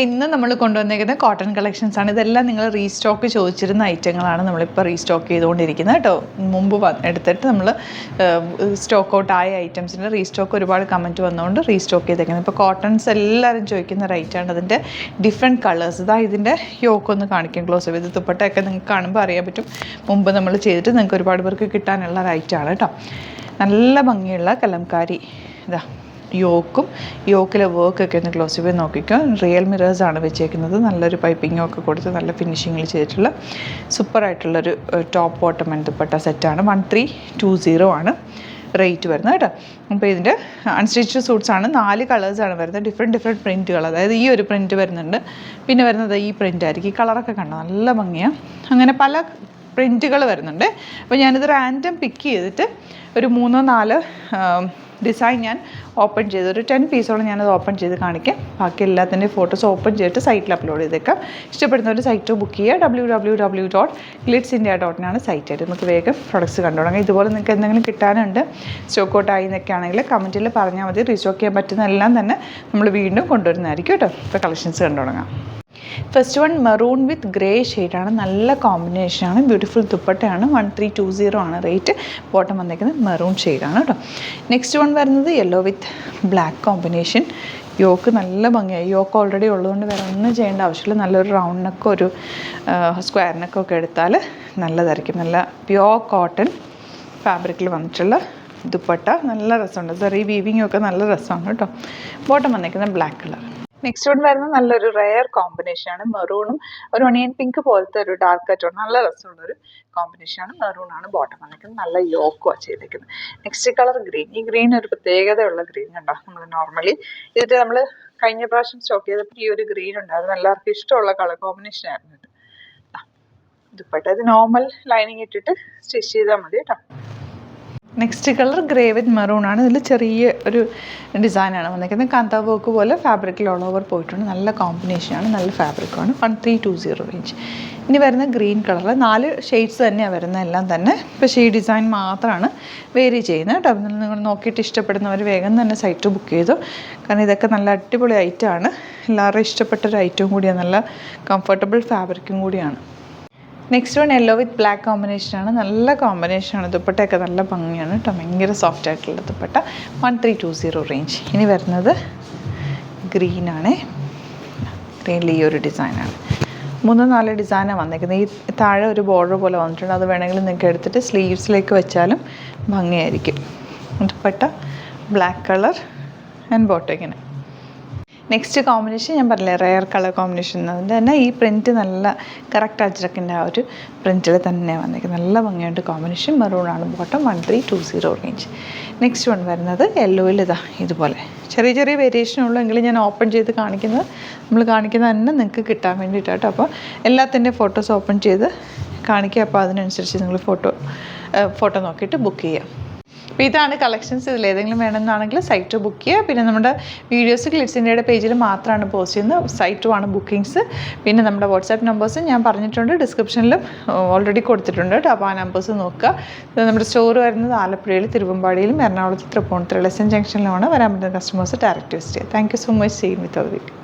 ഇന്ന് നമ്മൾ കൊണ്ടുവന്നിരിക്കുന്നത് കോട്ടൺ കളക്ഷൻസ് ആണ്. ഇതെല്ലാം നിങ്ങൾ റീസ്റ്റോക്ക് ചോദിച്ചിരുന്ന ഐറ്റങ്ങളാണ് നമ്മളിപ്പോൾ റീസ്റ്റോക്ക് ചെയ്തുകൊണ്ടിരിക്കുന്നത് കേട്ടോ. മുമ്പ് എടുത്തിട്ട് നമ്മൾ സ്റ്റോക്ക് ഔട്ട് ആയ ഐറ്റംസിൻ്റെ റീസ്റ്റോക്ക് ഒരുപാട് കമൻറ്റ് വന്നുകൊണ്ട് റീസ്റ്റോക്ക് ചെയ്തേക്കുന്നത്. ഇപ്പോൾ കോട്ടൺസ് എല്ലാവരും ചോദിക്കുന്ന റേറ്റാണ്. അതിൻ്റെ ഡിഫറെൻറ്റ് കളേഴ്സ് ഇതിൻ്റെ യോക്കൊന്ന് കാണിക്കും ക്ലോസ് ചെയ്ത്. ഇത് ദുപ്പട്ടയൊക്കെ നിങ്ങൾക്ക് കാണുമ്പോൾ അറിയാൻ പറ്റും. മുമ്പ് നമ്മൾ ചെയ്തിട്ട് നിങ്ങൾക്ക് ഒരുപാട് പേർക്ക് കിട്ടാനുള്ള റൈറ്റാണ് കേട്ടോ. നല്ല ഭംഗിയുള്ള കലംകാരി യോക്കിലെ വർക്കൊക്കെ ഒന്ന് ക്ലോസ് ചെയ്ത് നോക്കിക്കോ. റിയൽ മിറേഴ്സാണ് വെച്ചേക്കുന്നത്. നല്ലൊരു പൈപ്പിങ്ങും ഒക്കെ കൊടുത്ത് നല്ല ഫിനിഷിങ്ങിൽ ചെയ്തിട്ടുള്ള സൂപ്പറായിട്ടുള്ളൊരു ടോപ്പ് ബോട്ടം ആൻഡ് ദുപ്പട്ട സെറ്റാണ്. 1320 ആണ് റേറ്റ് വരുന്നത് കേട്ടോ. അപ്പോൾ ഇതിൻ്റെ അൺസ്റ്റിച്ച്ഡ് സൂട്ട്സാണ്. 4 കളേഴ്സാണ് വരുന്നത്. ഡിഫറെൻറ്റ് പ്രിൻറ്റുകൾ. അതായത് ഈ ഒരു പ്രിൻറ്റ് വരുന്നുണ്ട്, പിന്നെ വരുന്നത് ഈ പ്രിൻ്റ് ആയിരിക്കും. ഈ കളറൊക്കെ കണ്ടോ നല്ല ഭംഗിയാണ്. അങ്ങനെ പല പ്രിൻറ്റുകൾ വരുന്നുണ്ട്. അപ്പോൾ ഞാനിത് റാൻഡം പിക്ക് ചെയ്തിട്ട് ഒരു 3-4 ഡിസൈൻ ഞാൻ ഓപ്പൺ ചെയ്ത് ഒരു 10 പീസോളം ഞാനത് ഓപ്പൺ ചെയ്ത് കാണിക്കാം. ബാക്കി എല്ലാത്തിൻ്റെയും ഫോട്ടോസ് ഓപ്പൺ ചെയ്തിട്ട് സൈറ്റിൽ അപ്ലോഡ് ചെയ്തേക്കാം. ഇഷ്ടപ്പെടുന്നവർ സൈറ്റ് ബുക്ക് ചെയ്യുക. www.glitzindia.in ആണ് സൈറ്റായിട്ട്. നമുക്ക് വേഗം പ്രൊഡക്ട്സ് കണ്ടു തുടങ്ങാം. ഇതുപോലെ നിങ്ങൾക്ക് എന്തെങ്കിലും കിട്ടാനുണ്ട്, സ്റ്റോക്ക് ഔട്ട് ആയി എന്നൊക്കെ ആണെങ്കിൽ കമൻറ്റിൽ പറഞ്ഞാൽ മതി. റീസ്റ്റോക്ക് ചെയ്യാൻ പറ്റുന്ന എല്ലാം തന്നെ നമ്മൾ വീണ്ടും കൊണ്ടുവരുന്നതായിരിക്കും കേട്ടോ. ഇപ്പോൾ കളക്ഷൻസ് കണ്ടു തുടങ്ങാം. ഫസ്റ്റ് വൺ മെറൂൺ വിത്ത് ഗ്രേ ഷെയ്ഡാണ്. നല്ല കോമ്പിനേഷനാണ്. ബ്യൂട്ടിഫുൾ ദുപ്പട്ടയാണ്. 1320 ആണ് റേറ്റ്. ബോട്ടം വന്നേക്കുന്നത് മെറൂൺ ഷെയ്ഡാണ് കേട്ടോ. നെക്സ്റ്റ് വൺ വരുന്നത് yellow with black combination. Yoke നല്ല ഭംഗിയായി. യോക്ക് ഓൾറെഡി ഉള്ളതുകൊണ്ട് വേറെ ഒന്നും ചെയ്യേണ്ട ആവശ്യമില്ല. നല്ലൊരു റൗണ്ട് നെക്കോ ഒരു സ്ക്വയർ നെക്കോ ഒക്കെ എടുത്താൽ നല്ലതായിരിക്കും. നല്ല പ്യോർ കോട്ടൺ ഫാബ്രിക്കിൽ വന്നിട്ടുള്ള ദുപ്പട്ട. നല്ല രസമുണ്ട്. സെറി വീവിങ്ങും ഒക്കെ നല്ല രസമാണ് കേട്ടോ. ബോട്ടം വന്നേക്കുന്നത് ബ്ലാക്ക് കളർ. നെക്സ്റ്റ് വൺ വരുന്നത് നല്ലൊരു റെയർ കോമ്പിനേഷനാണ്. മെറൂണും ഒരു ഒണിയൻ പിങ്ക് പോലത്തെ ഒരു ഡാർക്ക് ടോൺ. നല്ല രസമുള്ളൊരു കോമ്പിനേഷനാണ്. മെറൂണാണ് ബോട്ടം വന്നിരിക്കുന്നത്. നല്ല യോക്കുമാണ് ചെയ്തിരിക്കുന്നത്. Next colour green. ഈ ഗ്രീൻ ഒരു പ്രത്യേകതയുള്ള ഗ്രീൻ കണ്ടോ. നമ്മൾ നോർമലി ഇതിട്ട് നമ്മൾ കഴിഞ്ഞ പ്രാവശ്യം സ്റ്റോക്ക് ചെയ്തപ്പോൾ ഈ ഒരു ഗ്രീൻ ഉണ്ടായിരുന്നു. എല്ലാവർക്കും ഇഷ്ടമുള്ള കളർ കോമ്പിനേഷൻ ആയിരുന്നു ഇത്. ദുപ്പട്ട ഇത് നോർമൽ ലൈനിങ് ഇട്ടിട്ട് സ്റ്റിച്ച് ചെയ്താൽ മതി കേട്ടോ. നെക്സ്റ്റ് കളർ ഗ്രേ വിത്ത് മെറൂൺ ആണ്. ഇതിൽ ചെറിയ ഒരു ഡിസൈനാണ് വന്നിരിക്കുന്നത്. കാന്ത വർക്ക് പോലെ ഫാബ്രിക്കിൽ ഓൾ ഓവർ പോയിട്ടുണ്ട്. നല്ല കോമ്പിനേഷനാണ്. നല്ല ഫാബ്രിക്കാണ്. 1320 റേഞ്ച്. ഇനി വരുന്ന ഗ്രീൻ കളർ. 4 ഷെയ്ഡ്സ് തന്നെയാണ് വരുന്നത് എല്ലാം തന്നെ. പക്ഷേ ഈ ഡിസൈൻ മാത്രമാണ് വേരി ചെയ്യുന്നത് കേട്ടോ. നിങ്ങൾ നോക്കിയിട്ട് ഇഷ്ടപ്പെടുന്നവർ വേഗം തന്നെ സൈറ്റ് ബുക്ക് ചെയ്തു. കാരണം ഇതൊക്കെ നല്ല അടിപൊളി ഐറ്റമാണ്. എല്ലാവരും ഇഷ്ടപ്പെട്ടൊരു ഐറ്റവും കൂടിയാണ്. നല്ല കംഫർട്ടബിൾ ഫാബ്രിക്കും കൂടിയാണ്. Next one yellow with black കോമ്പിനേഷനാണ്. നല്ല കോമ്പിനേഷനാണ്. ദുപ്പട്ടയൊക്കെ നല്ല ഭംഗിയാണ് കേട്ടോ. ഭയങ്കര സോഫ്റ്റ് ആയിട്ടുള്ള ദുപ്പട്ട. 1320 റേഞ്ച്. ഇനി വരുന്നത് ഗ്രീനാണ്. ഗ്രീനിൽ ഈ ഒരു ഡിസൈനാണ്. 3-4 ഡിസൈനാണ് വന്നിരിക്കുന്നത്. ഈ താഴെ ഒരു ബോർഡർ പോലെ വന്നിട്ടുണ്ട്. അത് വേണമെങ്കിൽ നിങ്ങൾക്ക് എടുത്തിട്ട് സ്ലീവ്സിലേക്ക് വെച്ചാലും ഭംഗിയായിരിക്കും. Dupatta black colour and bottom ഇങ്ങനെ. നെക്സ്റ്റ് കോമ്പിനേഷൻ ഞാൻ പറഞ്ഞില്ലേ, റെയർ കളർ കോമ്പിനേഷൻ. അതിൻ്റെ തന്നെ ഈ പ്രിൻറ്റ് നല്ല കറക്റ്റ് അജ്രക്കിൻ്റെ ആ ഒരു പ്രിൻറ്റിൽ തന്നെ വന്നിരിക്കുന്നത്. നല്ല ഭംഗിയുണ്ട് കോമ്പിനേഷൻ. മെറൂണാണ് ബോട്ടം. 1320 റേഞ്ച്. നെക്സ്റ്റ് വൺ വരുന്നത് യെല്ലോയിൽ ഇതുപോലെ ചെറിയ വേരിയേഷൻ ഉള്ളൂ. എങ്കിലും ഞാൻ ഓപ്പൺ ചെയ്ത് കാണിക്കുന്നത് നമ്മൾ കാണിക്കുന്നത് തന്നെ നിങ്ങൾക്ക് കിട്ടാൻ വേണ്ടിയിട്ടാട്ടോ. അപ്പോൾ എല്ലാത്തിൻ്റെയും ഫോട്ടോസ് ഓപ്പൺ ചെയ്ത് കാണിക്കുക. അപ്പോൾ അതിനനുസരിച്ച് നിങ്ങൾ ഫോട്ടോ നോക്കിയിട്ട് ബുക്ക് ചെയ്യാം. അപ്പോൾ ഇതാണ് കളക്ഷൻസ്. ഇതിലേതെങ്കിലും വേണമെന്നാണെങ്കിൽ സൈറ്റ് ബുക്ക് ചെയ്യുക. പിന്നെ നമ്മുടെ വീഡിയോസ് ഗ്ലിറ്റ്സ് ഇന്ത്യയുടെ പേജിൽ മാത്രമാണ് പോസ്റ്റ് ചെയ്യുന്നത്. സൈറ്റുമാണ് ബുക്കിങ്സ്. പിന്നെ നമ്മുടെ വാട്സാപ്പ് നമ്പേഴ്സ് ഞാൻ പറഞ്ഞിട്ടുണ്ട്, ഡിസ്ക്രിപ്ഷനിലും ഓൾറെഡി കൊടുത്തിട്ടുണ്ട് കേട്ടോ. അപ്പോൾ ആ നമ്പേഴ്സ് നോക്കുക. നമ്മുടെ സ്റ്റോർ വരുന്നത് ആലപ്പുഴയിൽ, തിരുവമ്പാടിയിലും, എറണാകുളത്ത് തൃപ്പൂണിത്തുറ SN ജംഗ്ഷനിലുമാണ്. വരാൻ പറ്റുന്ന കസ്റ്റമേഴ്സ് ഡയറക്റ്റ് വിസിറ്റ് ചെയ്യുക. Thank you so much. See you with our video.